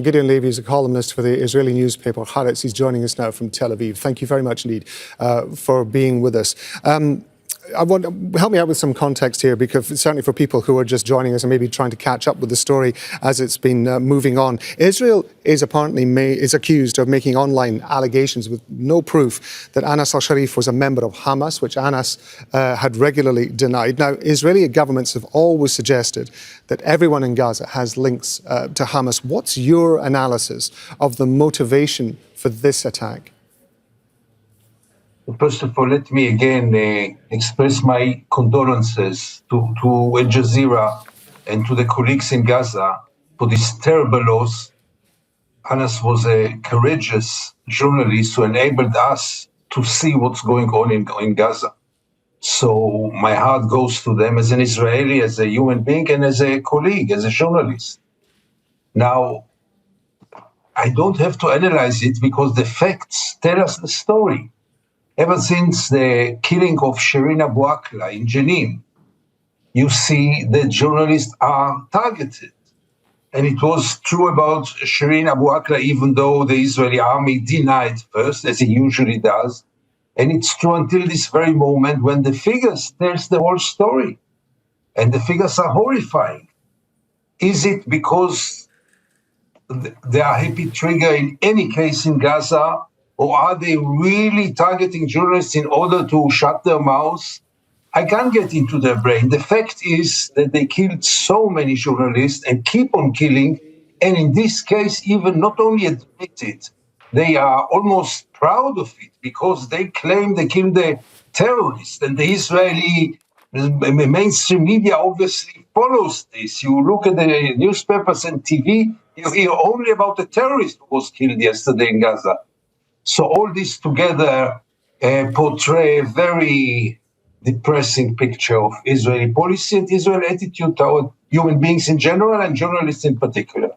Gideon Levy is a columnist for the Israeli newspaper Haaretz. He's joining us now from Tel Aviv. Thank you very much indeed for being with us. Help me out with some context here, because certainly for people who are just joining us and maybe trying to catch up with the story as it's been moving on. Israel is apparently accused of making online allegations with no proof that Anas al-Sharif was a member of Hamas, which Anas had regularly denied. Now, Israeli governments have always suggested that everyone in Gaza has links to Hamas. What's your analysis of the motivation for this attack? First of all, let me again express my condolences to Al Jazeera and to the colleagues in Gaza for this terrible loss. Anas was a courageous journalist who enabled us to see what's going on in Gaza. So my heart goes to them as an Israeli, as a human being, and as a colleague, as a journalist. Now, I don't have to analyze it because the facts tell us the story. Ever since the killing of Shireen Abu Akleh in Jenin, you see that journalists are targeted. And it was true about Shireen Abu Akleh, even though the Israeli army denied first, as it usually does. And it's true until this very moment when the figures tells the whole story. And the figures are horrifying. Is it because they are happy trigger in any case in Gaza? Or are they really targeting journalists in order to shut their mouths? I can't get into their brain. The fact is that they killed so many journalists and keep on killing. And in this case, even not only admit it, they are almost proud of it because they claim they killed the terrorists. And the Israeli mainstream media obviously follows this. You look at the newspapers and TV, you hear only about the terrorist who was killed yesterday in Gaza. So all this together portray a very depressing picture of Israeli policy and Israeli attitude toward human beings in general and journalists in particular.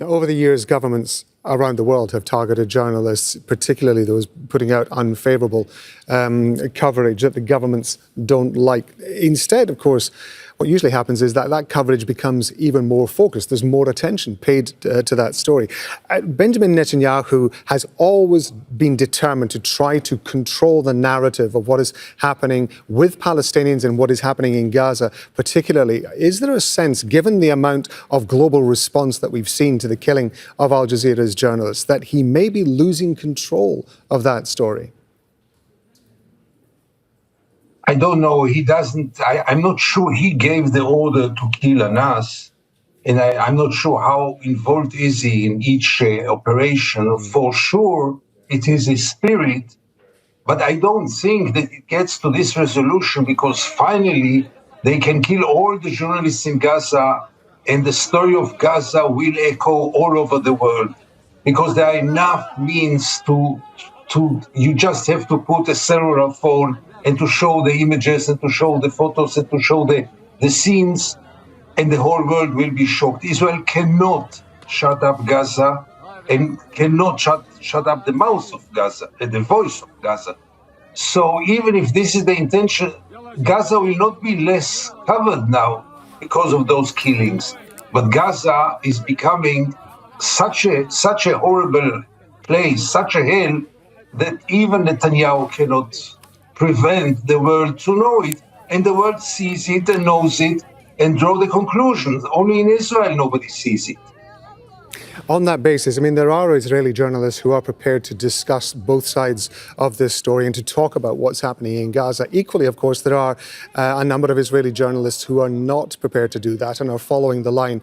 Now, over the years, governments around the world have targeted journalists, particularly those putting out unfavourable coverage that the governments don't like. Instead, of course, what usually happens is that coverage becomes even more focused. There's more attention paid to that story. Benjamin Netanyahu has always been determined to try to control the narrative of what is happening with Palestinians and what is happening in Gaza, particularly. Is there a sense, given the amount of global response that we've seen to the killing of Al Jazeera's journalists, that he may be losing control of that story? I don't know. He doesn't. I'm not sure he gave the order to kill Anas, and I'm not sure how involved is he in each operation. For sure, it is his spirit, but I don't think that it gets to this resolution because finally they can kill all the journalists in Gaza, and the story of Gaza will echo all over the world because there are enough means to. You just have to put a cellular phone and to show the images and to show the photos and to show the scenes, and the whole world will be shocked. Israel cannot shut up Gaza and cannot shut up the mouth of Gaza and the voice of Gaza. So even if this is the intention, Gaza will not be less covered now because of those killings. But Gaza is becoming such a horrible place, such a hell, that even Netanyahu cannot prevent the world to know it, and the world sees it and knows it and draw the conclusions. Only in Israel nobody sees it. On that basis, I mean, there are Israeli journalists who are prepared to discuss both sides of this story and to talk about what's happening in Gaza. Equally, of course, there are a number of Israeli journalists who are not prepared to do that and are following the line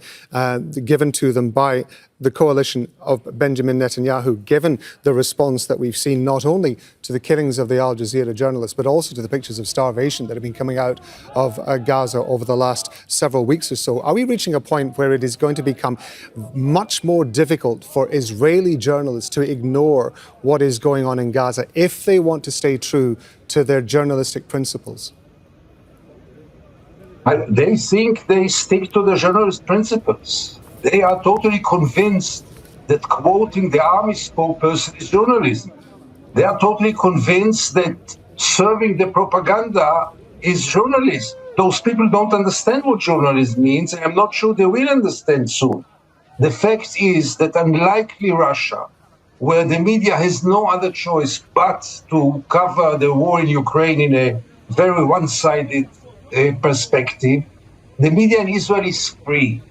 given to them by the coalition of Benjamin Netanyahu, given the response that we've seen not only to the killings of the Al Jazeera journalists, but also to the pictures of starvation that have been coming out of Gaza over the last several weeks or so. Are we reaching a point where it is going to become much more difficult for Israeli journalists to ignore what is going on in Gaza if they want to stay true to their journalistic principles? They think they stick to the journalist principles. They are totally convinced that quoting the army spokesperson is journalism. They are totally convinced that serving the propaganda is journalism. Those people don't understand what journalism means, and I'm not sure they will understand soon. The fact is that unlikely Russia, where the media has no other choice but to cover the war in Ukraine in a very one-sided perspective, the media in Israel is free.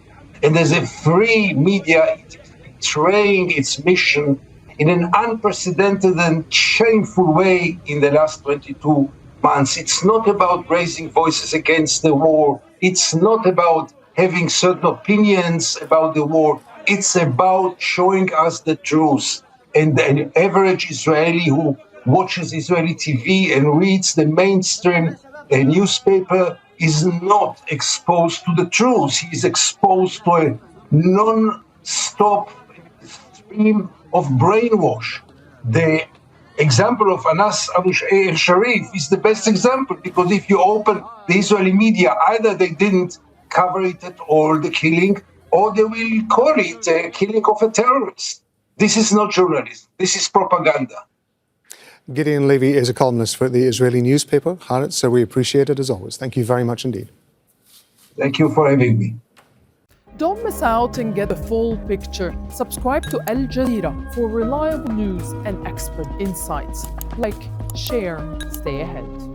And as a free media, it is betraying its mission in an unprecedented and shameful way in the last 22 months. It's not about raising voices against the war. It's not about having certain opinions about the war. It's about showing us the truth. And an average Israeli who watches Israeli TV and reads the mainstream newspaper is not exposed to the truth. He is exposed to a non-stop stream of brainwash. The example of Anas al-Sharif is the best example, because if you open the Israeli media, either they didn't cover it at all, the killing, or they will call it a killing of a terrorist. This is not journalism. This is propaganda. Gideon Levy is a columnist for the Israeli newspaper, Haaretz, so we appreciate it as always. Thank you very much indeed. Thank you for having me. Don't miss out and get the full picture. Subscribe to Al Jazeera for reliable news and expert insights. Like, share, stay ahead.